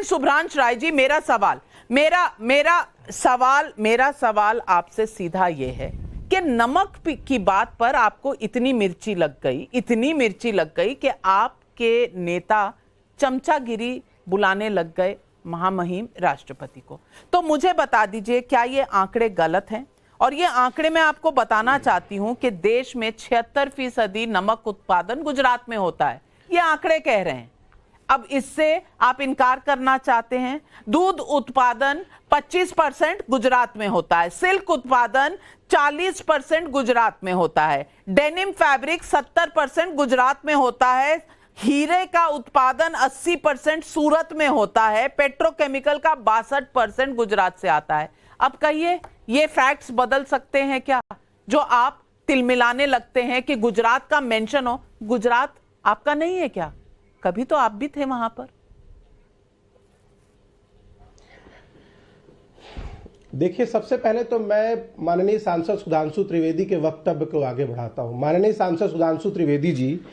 लेकिन शुभ्रांश राय जी, मेरा सवाल आपसे सीधा ये है कि नमक की बात पर आपको इतनी मिर्ची लग गई कि आपके नेता चमचागिरी बुलाने लग गए महामहिम राष्ट्रपति को। तो मुझे बता दीजिए, क्या ये आंकड़े गलत हैं? और ये आंकड़े मैं आपको बताना चाहती हूं कि देश में 76% नमक उत्पादन गुजरात में होता है, ये आंकड़े कह रहे हैं। अब इससे आप इनकार करना चाहते हैं? दूध उत्पादन 25% गुजरात में होता है, सिल्क उत्पादन 40% गुजरात में होता है, डेनिम फैब्रिक 70% गुजरात में होता है, हीरे का उत्पादन 80% सूरत में होता है, पेट्रोकेमिकल का 62% गुजरात से आता है। अब कहिए, ये फैक्ट्स बदल सकते हैं क्या? जो आप तिलमिलाने लगते हैं कि गुजरात का मेंशन हो, गुजरात आपका नहीं है क्या? कभी तो आप भी थे वहां पर। देखिए, सबसे पहले तो मैं माननीय सांसद सुधांशु त्रिवेदी के वक्तव्य को आगे बढ़ाता हूं। माननीय सांसद सुधांशु त्रिवेदी जी,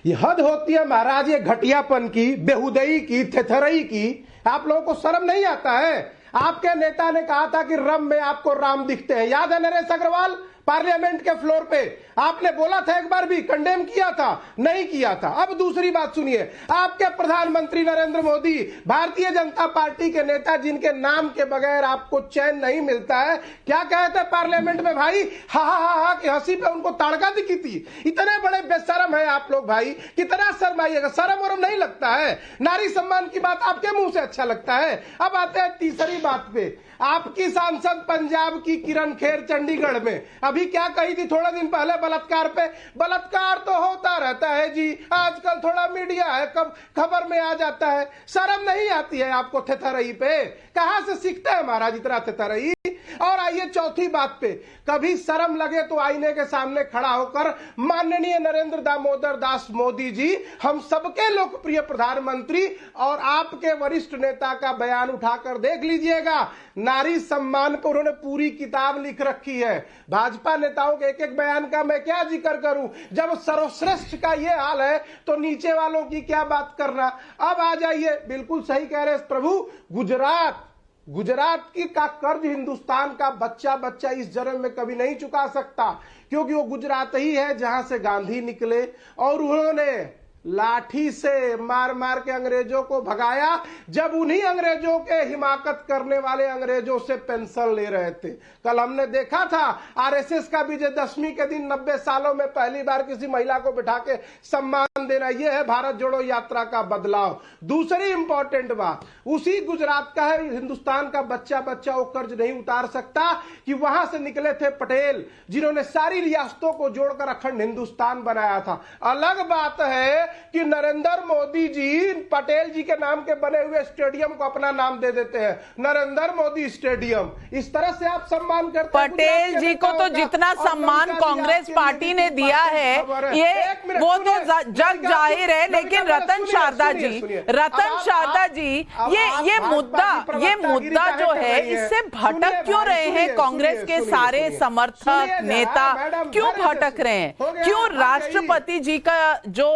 ये हद होती है महाराज ये घटियापन की, बेहुदई की, थेथरई की। आप लोगों को शर्म नहीं आता है? आपके नेता ने कहा था कि रम में आपको राम दिखते हैं, याद है नरेश अग्रवाल? पार्लियामेंट के फ्लोर पे आपने बोला था, एक बार भी कंडेम किया था? नहीं किया था। अब दूसरी बात सुनिए, आपके प्रधानमंत्री नरेंद्र मोदी, भारतीय जनता पार्टी के नेता जिनके नाम के बगैर आपको चैन नहीं मिलता है, क्या कहते पार्लियामेंट में भाई? हा हा हा हा की हंसी पे उनको ताड़का दिखी थी। इतने बड़े बेशरम है आप लोग भाई, कितना शर्माइएगा, शर्म वरम नहीं लगता है? नारी सम्मान की बात आपके मुंह से अच्छा लगता है। अब आते हैं तीसरी बात पे। आपकी सांसद पंजाब की किरण खेर चंडीगढ़ में अभी क्या कही थी थोड़े दिन पहले बलात्कार पे? बलात्कार तो होता रहता है जी, आजकल थोड़ा मीडिया है, कब खबर में आ जाता है। शर्म नहीं आती है आपको थेथरई पे? कहां से सीखते हैं महाराज इतना थेथरई? और आइए चौथी बात पे, कभी शर्म लगे तो आईने के सामने खड़ा होकर माननीय नरेंद्र दामोदर दास मोदी जी, हम सबके लोकप्रिय प्रधानमंत्री और आपके वरिष्ठ नेता का बयान उठाकर देख लीजिएगा। नारी सम्मान पर उन्होंने पूरी किताब लिख रखी है। भाजपा नेताओं के एक एक बयान का मैं क्या जिक्र करूं? जब सर्वश्रेष्ठ का ये हाल है तो नीचे वालों की क्या बात करना। अब आ जाइए, बिल्कुल सही कह रहे प्रभु, गुजरात की का कर्ज हिंदुस्तान का बच्चा इस जन्म में कभी नहीं चुका सकता, क्योंकि वो गुजरात ही है जहां से गांधी निकले और उन्होंने लाठी से मार मार के अंग्रेजों को भगाया, जब उन्हीं अंग्रेजों के हिमाकत करने वाले अंग्रेजों से पेंशन ले रहे थे। कल हमने देखा था आरएसएस का विजयदशमी के दिन 90 सालों में पहली बार किसी महिला को बिठा के सम्मान देना, यह है भारत जोड़ो यात्रा का बदलाव। दूसरी इंपॉर्टेंट बात, उसी गुजरात का है, हिंदुस्तान का बच्चा वो कर्ज नहीं उतार सकता कि वहां से निकले थे पटेल, जिन्होंने सारी रियासतों को जोड़कर अखंड हिंदुस्तान बनाया था। अलग बात है कि नरेंद्र मोदी जी पटेल जी के नाम के बने हुए स्टेडियम को अपना नाम दे देते हैं, नरेंद्र मोदी स्टेडियम। इस तरह से आप सम्मान करते हैं पटेल जी को। तो जितना सम्मान कांग्रेस पार्टी ने दिया है ये वो तो जग जाहिर है, लेकिन रतन शारदा जी, ये मुद्दा जो है, इससे भटक क्यों रहे हैं कांग्रेस के सारे समर्थक नेता? क्यों भटक रहे हैं? क्यों राष्ट्रपति जी का जो